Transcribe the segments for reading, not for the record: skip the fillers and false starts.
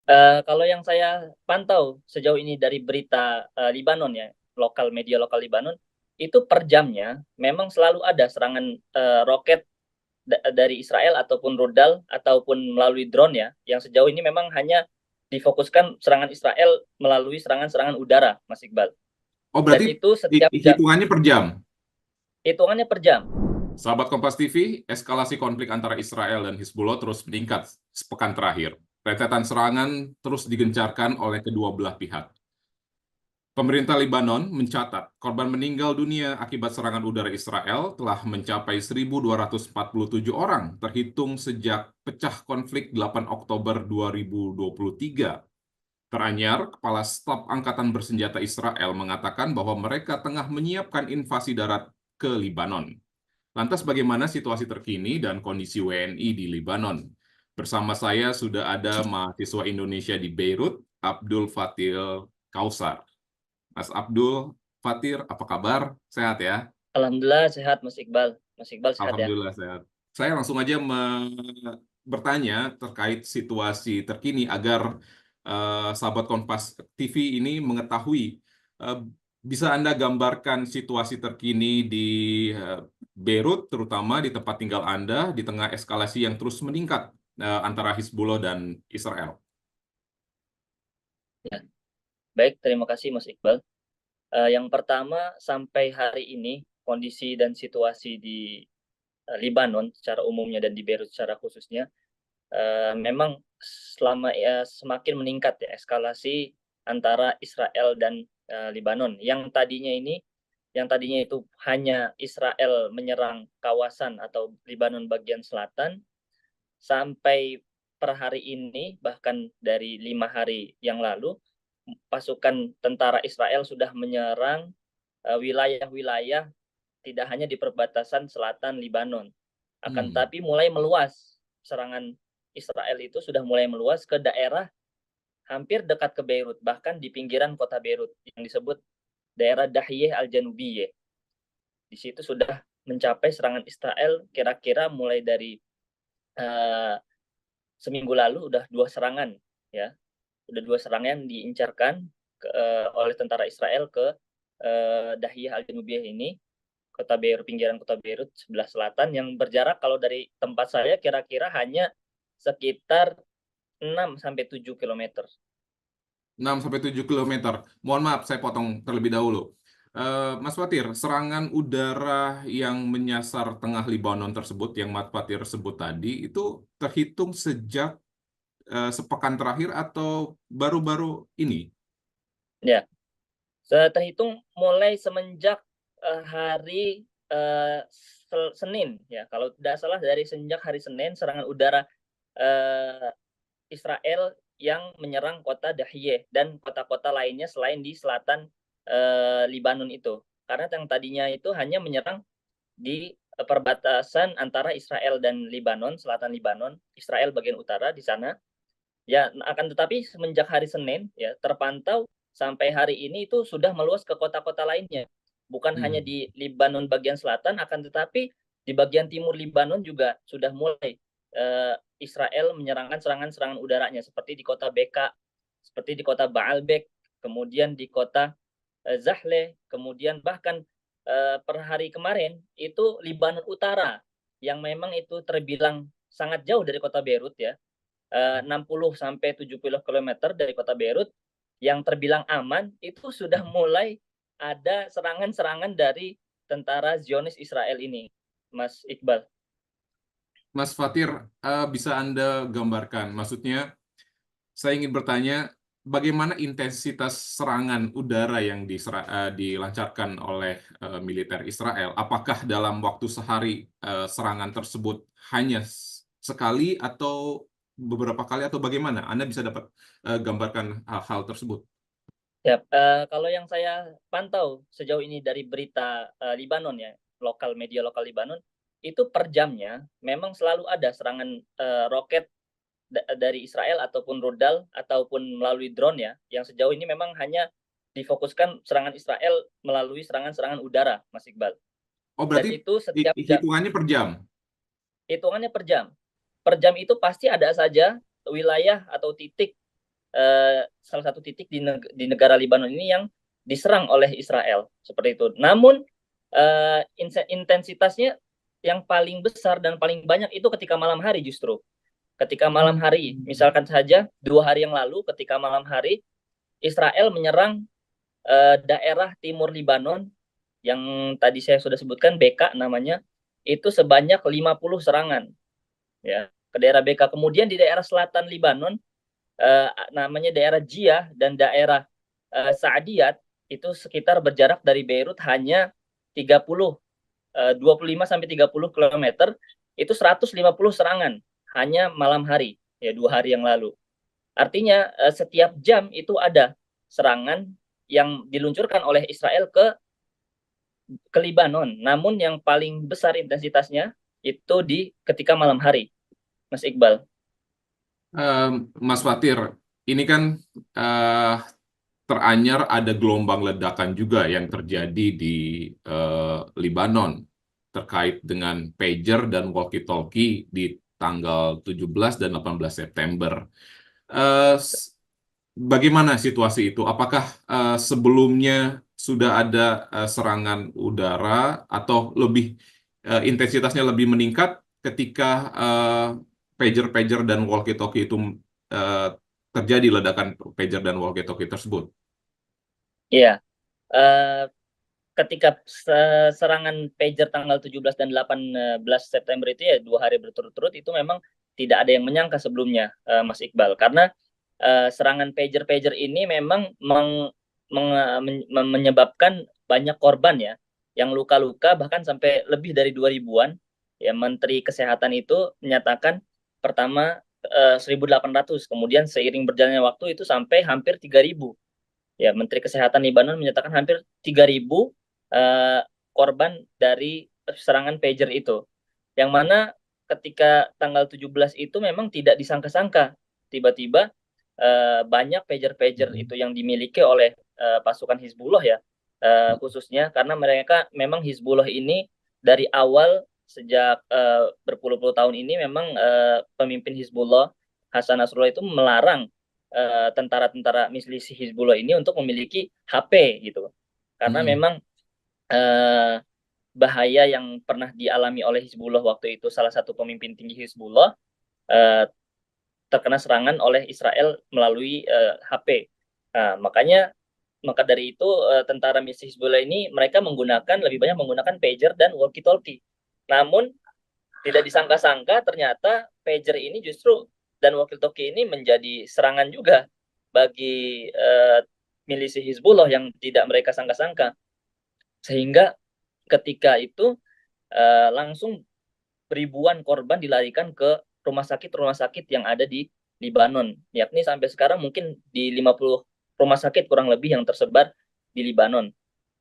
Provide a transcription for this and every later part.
Kalau yang saya pantau sejauh ini dari berita Libanon ya, media lokal Libanon, itu per jamnya memang selalu ada serangan roket dari Israel ataupun rudal ataupun melalui drone ya, yang sejauh ini memang hanya difokuskan serangan Israel melalui serangan-serangan udara, Mas Iqbal. Oh, Dan berarti itu setiap jam, hitungannya per jam. hitungannya per jam. Sahabat Kompas TV, eskalasi konflik antara Israel dan Hizbullah terus meningkat sepekan terakhir. Rentetan serangan terus digencarkan oleh kedua belah pihak. Pemerintah Lebanon mencatat korban meninggal dunia akibat serangan udara Israel telah mencapai 1.247 orang, terhitung sejak pecah konflik 8 Oktober 2023. Teranyar, Kepala Staf Angkatan Bersenjata Israel mengatakan bahwa mereka tengah menyiapkan invasi darat ke Lebanon. Lantas bagaimana situasi terkini dan kondisi WNI di Lebanon? Bersama saya sudah ada mahasiswa Indonesia di Beirut, Abdul Fatil Kausar. Mas Abdul Fatir, apa kabar? Sehat ya? Alhamdulillah sehat Mas Iqbal. Mas Iqbal sehat ya? Alhamdulillah sehat. Saya langsung aja bertanya terkait situasi terkini agar sahabat Kompas TV ini mengetahui. eh, Bisa Anda gambarkan situasi terkini di Beirut, terutama di tempat tinggal Anda, di tengah eskalasi yang terus meningkat antara Hizbullah dan Israel? Ya. Baik, terima kasih Mas Iqbal. Yang pertama, sampai hari ini kondisi dan situasi di Libanon secara umumnya dan di Beirut secara khususnya memang semakin meningkat ya eskalasi antara Israel dan Libanon. Yang tadinya itu hanya Israel menyerang kawasan atau Libanon bagian selatan, sampai per hari ini bahkan dari 5 hari yang lalu pasukan tentara Israel sudah menyerang wilayah-wilayah tidak hanya di perbatasan selatan Libanon, akan Hmm. tetapi mulai meluas. Serangan Israel itu sudah mulai meluas ke daerah hampir dekat ke Beirut, bahkan di pinggiran kota Beirut yang disebut daerah Dahiyeh Al-Janubiyeh. Di situ sudah mencapai serangan Israel kira-kira mulai dari uh, seminggu lalu udah 2 serangan ya, udah 2 serangan diincarkan oleh tentara Israel ke Dahiyah Al-Janubiyah ini, kota Beirut, pinggiran kota Beirut sebelah selatan, yang berjarak kalau dari tempat saya kira-kira hanya sekitar 6 sampai 7 kilometer. 6 sampai 7 kilometer. Mohon maaf, saya potong terlebih dahulu. Mas Fatir, serangan udara yang menyasar tengah Libanon tersebut, yang Mas Fatir sebut tadi, itu terhitung sejak sepekan terakhir atau baru-baru ini? Ya, terhitung mulai semenjak hari Senin ya, kalau tidak salah dari sejak hari Senin serangan udara uh, Israel yang menyerang kota Dahiyeh dan kota-kota lainnya selain di selatan Libanon itu. Karena yang tadinya itu hanya menyerang di perbatasan antara Israel dan Libanon, selatan Libanon, Israel bagian utara di sana. Ya, akan tetapi semenjak hari Senin ya terpantau sampai hari ini itu sudah meluas ke kota-kota lainnya. Bukan hanya Hmm. di Libanon bagian selatan, akan tetapi di bagian timur Libanon juga sudah mulai Israel menyerangkan serangan-serangan udaranya seperti di kota Beka, seperti di kota Baalbek, kemudian di kota Zahle, kemudian bahkan per hari kemarin itu Libanon Utara yang memang itu terbilang sangat jauh dari kota Beirut ya, 60 sampai 70 kilometer dari kota Beirut, yang terbilang aman itu sudah mulai ada serangan-serangan dari tentara Zionis Israel ini, Mas Iqbal. Mas Fatir, bisa Anda gambarkan? Maksudnya, saya ingin bertanya, bagaimana intensitas serangan udara yang dilancarkan oleh militer Israel? Apakah dalam waktu sehari serangan tersebut hanya sekali atau beberapa kali atau bagaimana? Anda bisa dapat gambarkan hal-hal tersebut? Ya, kalau yang saya pantau sejauh ini dari berita Libanon ya, media lokal Libanon, itu per jamnya memang selalu ada serangan roket dari Israel ataupun rudal ataupun melalui drone ya, yang sejauh ini memang hanya difokuskan serangan Israel melalui serangan-serangan udara, Mas Iqbal. Oh, Dan berarti itu setiap jam, hitungannya per jam. hitungannya per jam. Per jam itu pasti ada saja wilayah atau titik salah satu titik di negara Libanon ini yang diserang oleh Israel seperti itu. Namun intensitasnya yang paling besar dan paling banyak itu ketika malam hari justru. Ketika malam hari, misalkan saja 2 hari yang lalu, ketika malam hari Israel menyerang daerah timur Libanon yang tadi saya sudah sebutkan BK namanya, itu sebanyak 50 serangan ya ke daerah BK. Kemudian di daerah selatan Libanon namanya daerah Jiyah dan daerah Saadiyat itu sekitar berjarak dari Beirut hanya 25 sampai 30 kilometer, itu 150 serangan hanya malam hari ya 2 hari yang lalu. Artinya setiap jam itu ada serangan yang diluncurkan oleh Israel ke Libanon. Namun yang paling besar intensitasnya itu di ketika malam hari, Mas Iqbal. Mas Fatir, ini kan eh, teranyar ada gelombang ledakan juga yang terjadi di Lebanon terkait dengan pager dan walkie-talkie di tanggal 17 dan 18 September. Eh, s- Bagaimana situasi itu? Apakah sebelumnya sudah ada serangan udara atau lebih intensitasnya lebih meningkat ketika pager-pager dan walkie-talkie itu eh, terjadi ledakan pager dan walkie-talkie tersebut? Iya, uh, ketika serangan pager tanggal 17 dan 18 September itu ya 2 hari berturut-turut itu memang tidak ada yang menyangka sebelumnya, Mas Iqbal, karena serangan pager-pager ini memang menyebabkan banyak korban ya, yang luka-luka bahkan sampai lebih dari 2 ribuan. Ya, Menteri Kesehatan itu menyatakan pertama 1.800, kemudian seiring berjalannya waktu itu sampai hampir 3.000. Ya, Menteri Kesehatan Libanon menyatakan hampir 3.000 uh, korban dari serangan pager itu. Yang mana ketika tanggal 17 itu memang tidak disangka-sangka. Tiba-tiba banyak pager-pager itu yang dimiliki oleh pasukan Hizbullah ya, khususnya karena mereka memang Hizbullah ini dari awal sejak berpuluh-puluh tahun ini memang pemimpin Hizbullah Hasan Nasrullah itu melarang tentara-tentara milisi Hizbullah ini untuk memiliki HP gitu. Karena Hmm. memang eh, bahaya yang pernah dialami oleh Hizbullah waktu itu, salah satu pemimpin tinggi Hizbullah eh, terkena serangan oleh Israel melalui HP. Nah, maka dari itu tentara milisi Hizbullah ini mereka lebih banyak menggunakan pager dan walkie-talkie. Namun tidak disangka-sangka ternyata pager ini justru dan walkie-talkie ini menjadi serangan juga bagi milisi Hizbullah yang tidak mereka sangka-sangka. Sehingga ketika itu langsung ribuan korban dilarikan ke rumah sakit yang ada di Libanon. Yakni sampai sekarang mungkin di 50 rumah sakit kurang lebih yang tersebar di Libanon.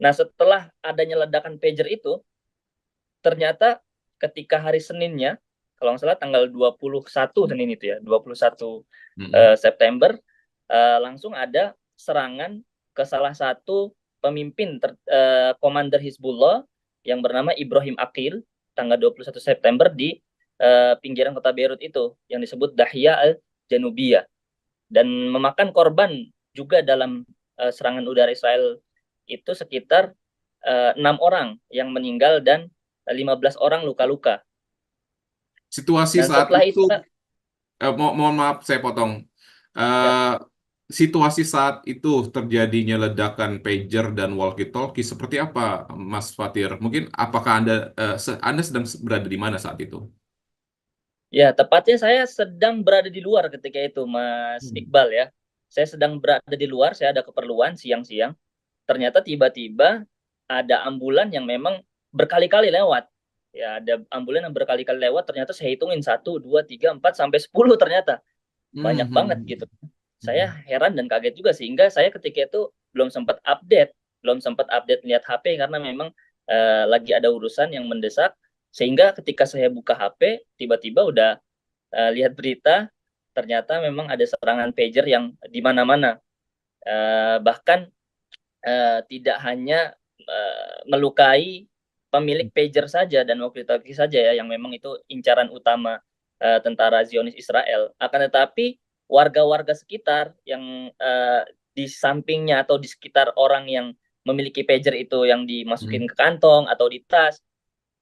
Nah, setelah adanya ledakan pager itu, ternyata ketika hari Seninnya, kalau nggak salah tanggal 21 Senin itu ya, 21 Mm-mm. September, langsung ada serangan ke salah satu pemimpin komander Hizbullah yang bernama Ibrahim Aqil tanggal 21 September di pinggiran kota Beirut itu yang disebut Dahya al-Janubiyah, dan memakan korban juga dalam serangan udara Israel itu sekitar 6 orang yang meninggal dan 15 orang luka-luka. Situasi Dan saat setelah itu, itu, Kak, mohon maaf saya potong. ya, Eh, Situasi saat itu terjadinya ledakan pager dan walkie-talkie seperti apa, Mas Fatir? Mungkin apakah Anda sedang berada di mana saat itu? ya tepatnya saya sedang berada di luar ketika itu, Mas Hmm. Iqbal ya. Saya sedang berada di luar, saya ada keperluan siang-siang. Ternyata tiba-tiba ada ambulan yang memang berkali-kali lewat. Ya, ada ambulan yang berkali-kali lewat. Ternyata saya hitungin 1, 2, 3, 4 sampai 10 ternyata. Hmm, Banyak hmm, banget gitu. hmm, Saya hmm. heran dan kaget juga sehingga saya ketika itu belum sempat update lihat HP karena memang lagi ada urusan yang mendesak, sehingga ketika saya buka HP tiba-tiba udah lihat berita, ternyata memang ada serangan pager yang di mana-mana. Bahkan tidak hanya melukai pemilik pager saja dan walkie-talkie saja ya yang memang itu incaran utama tentara Zionis Israel, akan tetapi warga-warga sekitar yang di sampingnya atau di sekitar orang yang memiliki pager itu yang dimasukin ke kantong atau di tas,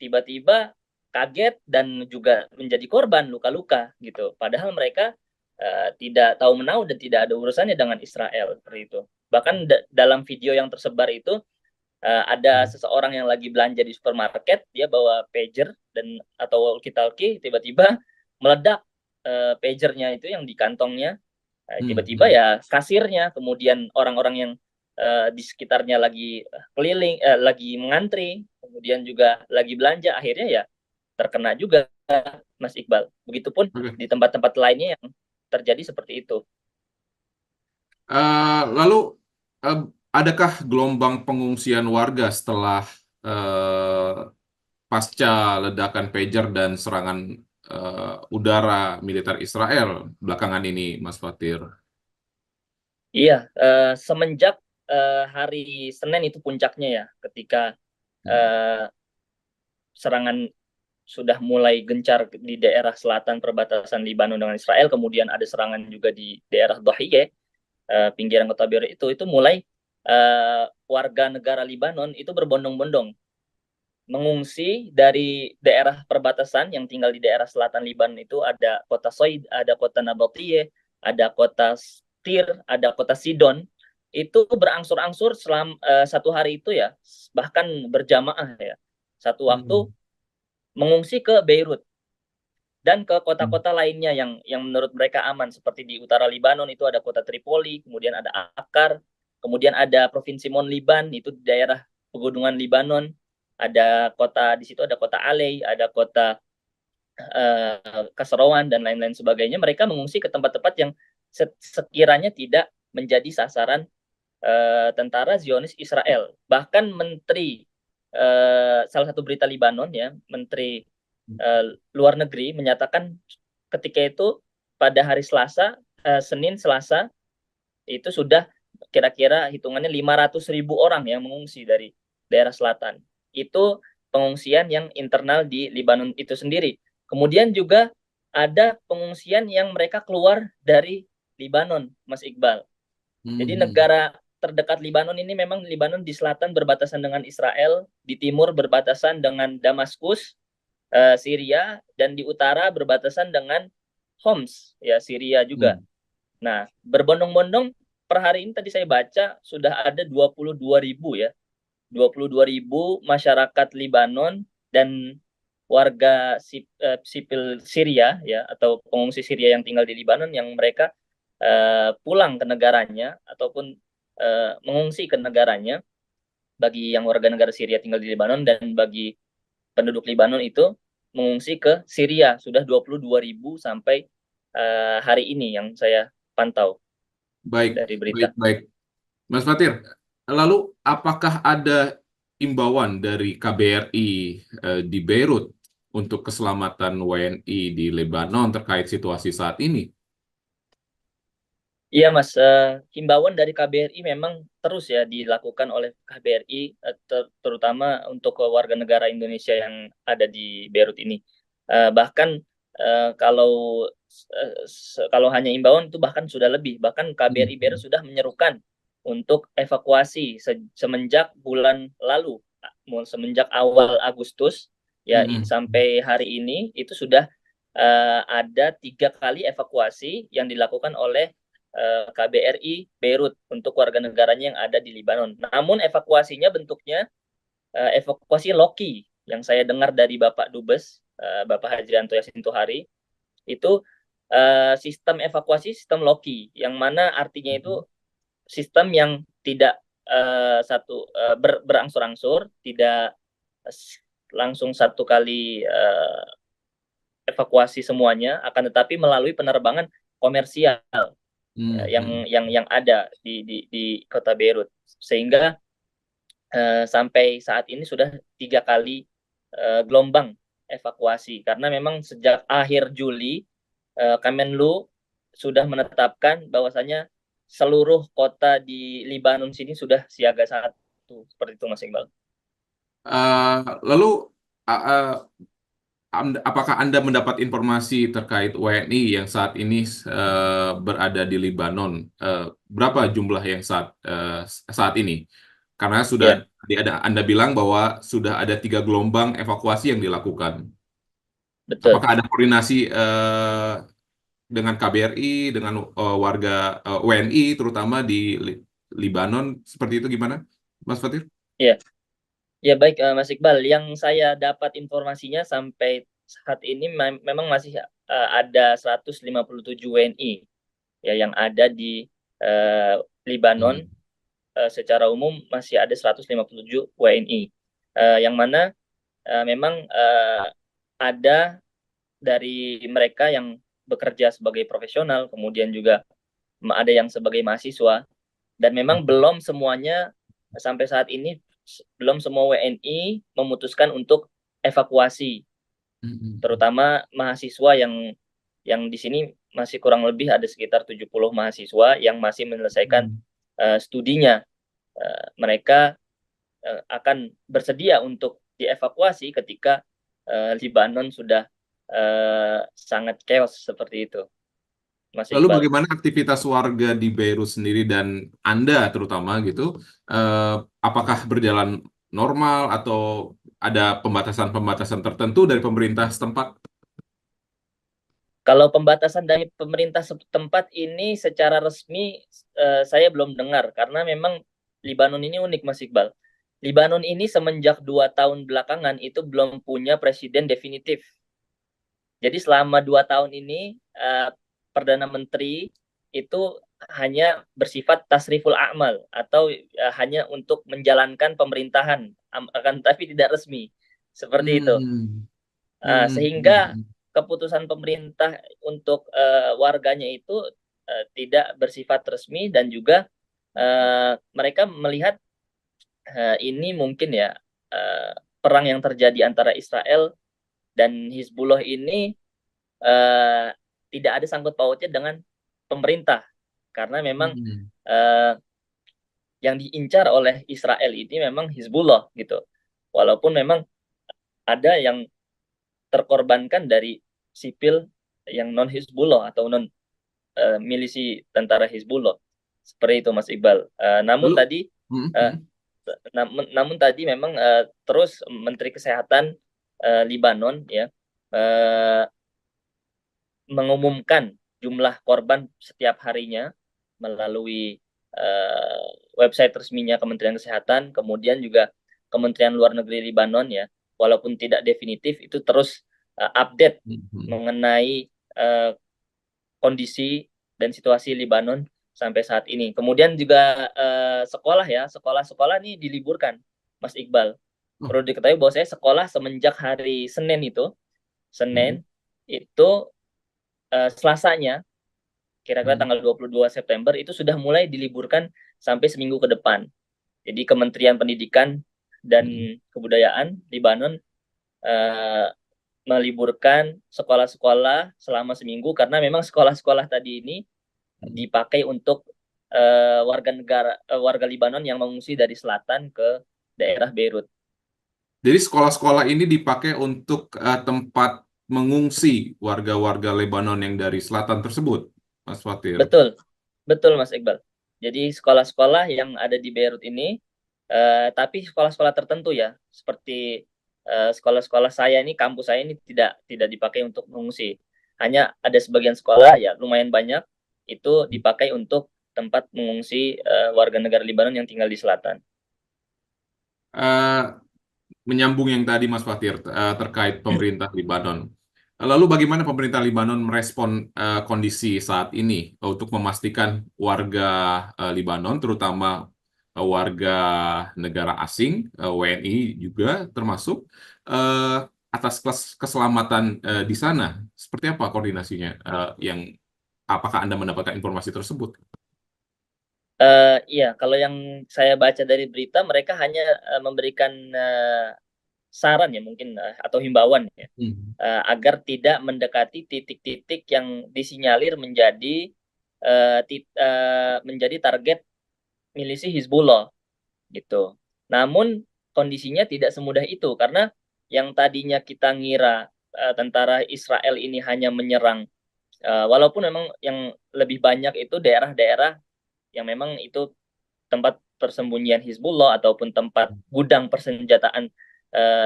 tiba-tiba kaget dan juga menjadi korban luka-luka gitu. Padahal mereka tidak tahu menahu dan tidak ada urusannya dengan Israel seperti itu. Bahkan dalam video yang tersebar itu ada seseorang yang lagi belanja di supermarket, dia bawa pager dan atau walkie-talkie, tiba-tiba meledak pagernya itu yang di kantongnya. Tiba-tiba ya kasirnya, kemudian orang-orang yang di sekitarnya lagi keliling, lagi mengantri, kemudian juga lagi belanja, akhirnya ya terkena juga, Mas Iqbal. Begitupun di tempat-tempat lainnya yang terjadi seperti itu. Lalu adakah gelombang pengungsian warga setelah pasca ledakan pager dan serangan udara militer Israel belakangan ini, Mas Fatir? Iya, semenjak hari Senin itu puncaknya ya, ketika serangan sudah mulai gencar di daerah selatan perbatasan Libanon dengan Israel, kemudian ada serangan juga di daerah Dahiyeh, pinggiran kota Beirut itu mulai warga negara Libanon itu berbondong-bondong mengungsi dari daerah perbatasan yang tinggal di daerah selatan Libanon. Itu ada kota Soid, ada kota Nabatiyeh, ada kota Tir, ada kota Sidon. Itu berangsur-angsur selama satu hari itu ya, bahkan berjamaah ya, satu waktu mengungsi ke Beirut dan ke kota-kota lainnya yang menurut mereka aman, seperti di utara Libanon itu ada kota Tripoli, kemudian ada Akkar, kemudian ada provinsi Monliban itu di daerah pegunungan Libanon, ada kota di situ, ada kota Alei, ada kota Kasrawan dan lain-lain sebagainya. Mereka mengungsi ke tempat-tempat yang sekiranya tidak menjadi sasaran tentara Zionis Israel. Bahkan menteri salah satu berita Libanon ya, menteri luar negeri menyatakan ketika itu pada hari Selasa, Senin Selasa itu sudah kira-kira hitungannya 500.000 orang yang mengungsi dari daerah selatan. Itu pengungsian yang internal di Libanon itu sendiri. Kemudian juga ada pengungsian yang mereka keluar dari Libanon, Mas Iqbal. Jadi negara terdekat Libanon ini memang Libanon di selatan berbatasan dengan Israel, di timur berbatasan dengan Damaskus, Syria, dan di utara berbatasan dengan Homs, ya Syria juga. Nah, berbondong-bondong per hari ini tadi saya baca sudah ada 22.000 ya. 22.000 masyarakat Libanon dan warga sipil Syria ya, atau pengungsi Syria yang tinggal di Libanon yang mereka pulang ke negaranya ataupun mengungsi ke negaranya. Bagi yang warga negara Syria tinggal di Libanon dan bagi penduduk Libanon itu mengungsi ke Syria sudah 22.000 sampai hari ini yang saya pantau dari berita. Baik. Mas Fatir, lalu apakah ada imbauan dari KBRI di Beirut untuk keselamatan WNI di Lebanon terkait situasi saat ini? Iya Mas, himbauan dari KBRI memang terus ya dilakukan oleh KBRI, terutama untuk warga negara Indonesia yang ada di Beirut ini. Bahkan kalau hanya imbauan itu bahkan sudah lebih. Bahkan KBRI Beirut sudah menyerukan untuk evakuasi semenjak bulan lalu, semenjak awal Agustus ya sampai hari ini itu sudah ada 3 kali evakuasi yang dilakukan oleh KBRI Beirut untuk warga negaranya yang ada di Libanon. Namun evakuasinya bentuknya evakuasi Loki yang saya dengar dari Bapak Dubes, Bapak Hajrianto Yassin Tuhari, itu sistem evakuasi sistem Loki, yang mana artinya itu sistem yang tidak berangsur-angsur, tidak langsung satu kali evakuasi semuanya, akan tetapi melalui penerbangan komersial yang ada di kota Beirut, sehingga sampai saat ini sudah 3 kali gelombang evakuasi, karena memang sejak akhir Juli Kemenlu sudah menetapkan bahwasanya seluruh kota di Libanon sini sudah siaga 1, seperti itu Mas Iqbal. Lalu apakah Anda mendapat informasi terkait WNI yang saat ini berada di Libanon? Berapa jumlah yang saat ini? Karena Ya, sudah Anda bilang bahwa sudah ada 3 gelombang evakuasi yang dilakukan. betul. Apakah ada koordinasi dengan KBRI, dengan warga WNI, terutama di Libanon, seperti itu gimana, Mas Fatir? Ya, ya baik Mas Iqbal. Yang saya dapat informasinya sampai saat ini memang masih ada 157 WNI ya yang ada di Libanon. Hmm. Secara umum masih ada 157 WNI. Yang mana memang ada dari mereka yang bekerja sebagai profesional, kemudian juga ada yang sebagai mahasiswa, dan memang belum semuanya sampai saat ini belum semua WNI memutuskan untuk evakuasi, Hmm. terutama mahasiswa yang di sini masih kurang lebih ada sekitar 70 mahasiswa yang masih menyelesaikan Hmm. studinya. Mereka akan bersedia untuk dievakuasi ketika Libanon sudah sangat chaos seperti itu, Mas Lalu Iqbal. bagaimana aktivitas warga di Beirut sendiri dan Anda terutama gitu? Eh, apakah berjalan normal atau ada pembatasan-pembatasan tertentu dari pemerintah setempat? Kalau pembatasan dari pemerintah setempat ini secara resmi saya belum dengar karena memang Libanon ini unik, Mas Iqbal. Libanon ini semenjak 2 tahun belakangan itu belum punya presiden definitif. Jadi selama 2 tahun ini perdana menteri itu hanya bersifat tasriful a'mal atau hanya untuk menjalankan pemerintahan, akan tapi tidak resmi seperti itu. Hmm. Hmm. Sehingga Hmm. keputusan pemerintah untuk warganya itu tidak bersifat resmi, dan juga mereka melihat ini mungkin ya uh, perang yang terjadi antara Israel dan Hizbullah ini uh, tidak ada sangkut pautnya dengan pemerintah, karena memang Hmm. uh, yang diincar oleh Israel ini memang Hizbullah gitu, walaupun memang ada yang terkorbankan dari sipil yang non Hizbullah atau non milisi tentara Hizbullah, seperti itu Mas Iqbal. Namun Lalu, tadi hmm. uh, Hmm. namun tadi memang terus Menteri Kesehatan Libanon ya uh, mengumumkan jumlah korban setiap harinya melalui uh, website resminya Kementerian Kesehatan, kemudian juga Kementerian Luar Negeri Libanon ya, walaupun tidak definitif itu terus update Hmm. mengenai kondisi dan situasi Libanon sampai saat ini. Kemudian juga sekolah ya, sekolah-sekolah ini diliburkan, Mas Iqbal. Oh. Perlu diketahui bahwa saya sekolah semenjak hari Senin itu, Hmm. Senin itu Selasanya, kira-kira Hmm. tanggal 22 September itu sudah mulai diliburkan sampai seminggu ke depan. Jadi Kementerian Pendidikan dan Hmm. Kebudayaan Libanon eh, meliburkan sekolah-sekolah selama seminggu karena memang sekolah-sekolah tadi ini dipakai untuk warga Libanon yang mengungsi dari selatan ke daerah Beirut. Jadi sekolah-sekolah ini dipakai untuk tempat mengungsi warga-warga Lebanon yang dari selatan tersebut, Mas Fatir. Betul, betul Mas Iqbal. Jadi sekolah-sekolah yang ada di Beirut ini, tapi sekolah-sekolah tertentu ya, seperti sekolah-sekolah saya ini, kampus saya ini tidak dipakai untuk mengungsi. Hanya ada sebagian sekolah ya lumayan banyak itu dipakai untuk tempat mengungsi warga negara Libanon yang tinggal di selatan. Eh, Menyambung yang tadi Mas Fatir terkait pemerintah Libanon. Lalu bagaimana pemerintah Libanon merespon kondisi saat ini untuk memastikan warga Libanon, terutama warga negara asing, WNI juga termasuk, eh, atas keselamatan di sana? Seperti apa koordinasinya? Yang apakah Anda mendapatkan informasi tersebut? Iya, kalau yang saya baca dari berita, mereka hanya memberikan saran ya mungkin atau himbauan ya, Hmm. agar tidak mendekati titik-titik yang disinyalir menjadi target milisi Hizbullah gitu. Namun kondisinya tidak semudah itu karena yang tadinya kita ngira tentara Israel ini hanya menyerang, walaupun memang yang lebih banyak itu daerah-daerah yang memang itu tempat persembunyian Hizbullah ataupun tempat gudang persenjataan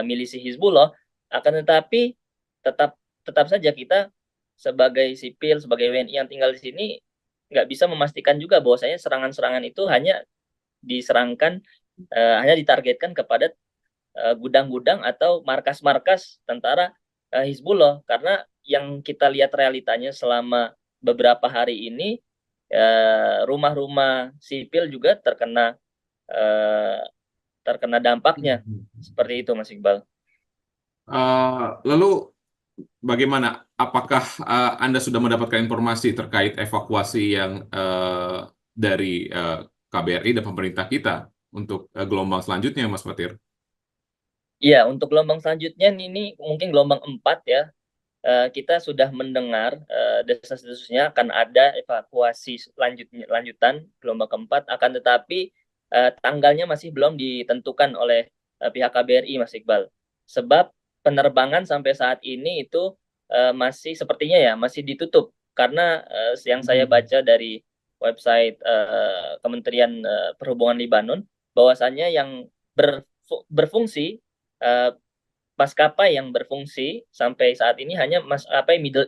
milisi Hizbullah, akan tetapi tetap saja kita sebagai sipil, sebagai WNI yang tinggal di sini nggak bisa memastikan juga bahwasanya serangan-serangan itu hanya ditargetkan kepada gudang-gudang atau markas-markas tentara Hizbullah, karena yang kita lihat realitanya selama beberapa hari ini, rumah-rumah sipil juga terkena dampaknya seperti itu, Mas Iqbal. Lalu bagaimana? Apakah Anda sudah mendapatkan informasi terkait evakuasi yang dari KBRI dan pemerintah kita untuk gelombang selanjutnya, Mas Fatir? Iya, untuk gelombang selanjutnya ini mungkin gelombang 4 ya. Kita sudah mendengar desas-desusnya akan ada evakuasi lanjutan gelombang keempat, akan tetapi tanggalnya masih belum ditentukan oleh pihak KBRI, Mas Iqbal. Sebab penerbangan sampai saat ini itu masih sepertinya ya masih ditutup, karena yang saya baca dari website Kementerian Perhubungan Libanon, bahwasannya yang berfungsi maskapai yang berfungsi sampai saat ini hanya maskapai Middle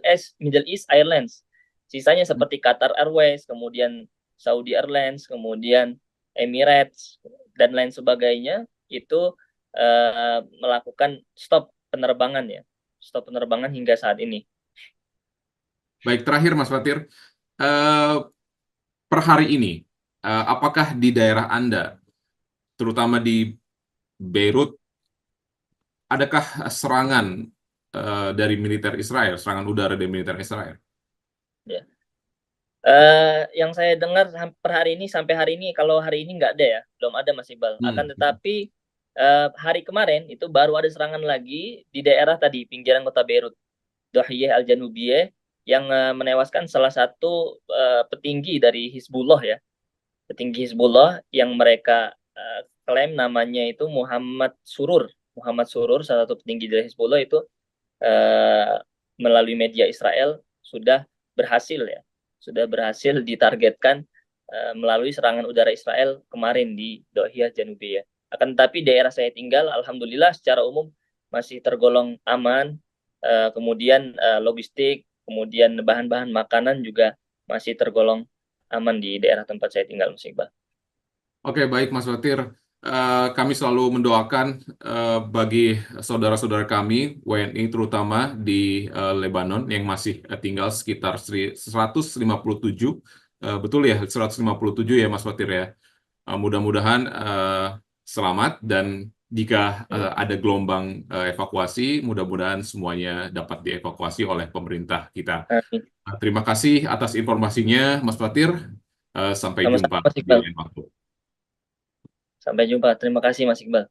East Airlines. Sisanya seperti Qatar Airways, kemudian Saudi Airlines, kemudian Emirates, dan lain sebagainya itu melakukan stop penerbangan hingga saat ini. Baik, terakhir Mas Fatir, per hari ini, apakah di daerah Anda, terutama di Beirut, adakah serangan dari militer Israel, serangan udara dari militer Israel? Ya. Yang saya dengar sampai hari ini, kalau hari ini nggak ada ya, belum ada, Mas Iqbal. Akan tetapi hari kemarin itu baru ada serangan lagi di daerah tadi pinggiran kota Beirut, Dohiyeh Al-Janubiyeh, yang menewaskan salah satu petinggi dari Hizbullah ya, petinggi Hizbullah yang mereka klaim namanya itu Muhammad Surur, salah satu petinggi dari Hizbullah itu melalui media Israel sudah berhasil ditargetkan melalui serangan udara Israel kemarin di Dohiyeh Janubiyeh. Akan tetapi daerah saya tinggal, alhamdulillah secara umum masih tergolong aman. Kemudian logistik, kemudian bahan-bahan makanan juga masih tergolong aman di daerah tempat saya tinggal, Mas Iqbal. Oke, baik Mas Fatir. Kami selalu mendoakan bagi saudara-saudara kami, WNI terutama di Lebanon yang masih tinggal sekitar 157, betul ya, 157 ya Mas Fatir ya. Mudah-mudahan selamat, dan jika ada gelombang evakuasi, mudah-mudahan semuanya dapat dievakuasi oleh pemerintah kita. Terima kasih atas informasinya Mas Fatir. Sampai jumpa di lain waktu. Sampai jumpa. Terima kasih, Mas Iqbal.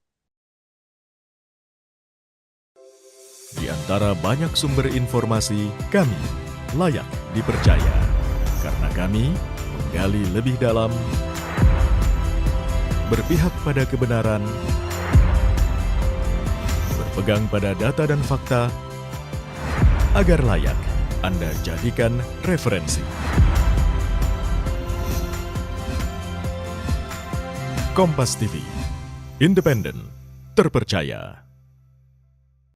Di antara banyak sumber informasi, kami layak dipercaya. Karena kami menggali lebih dalam, berpihak pada kebenaran, berpegang pada data dan fakta, agar layak Anda jadikan referensi. Kompas TV, independen, terpercaya.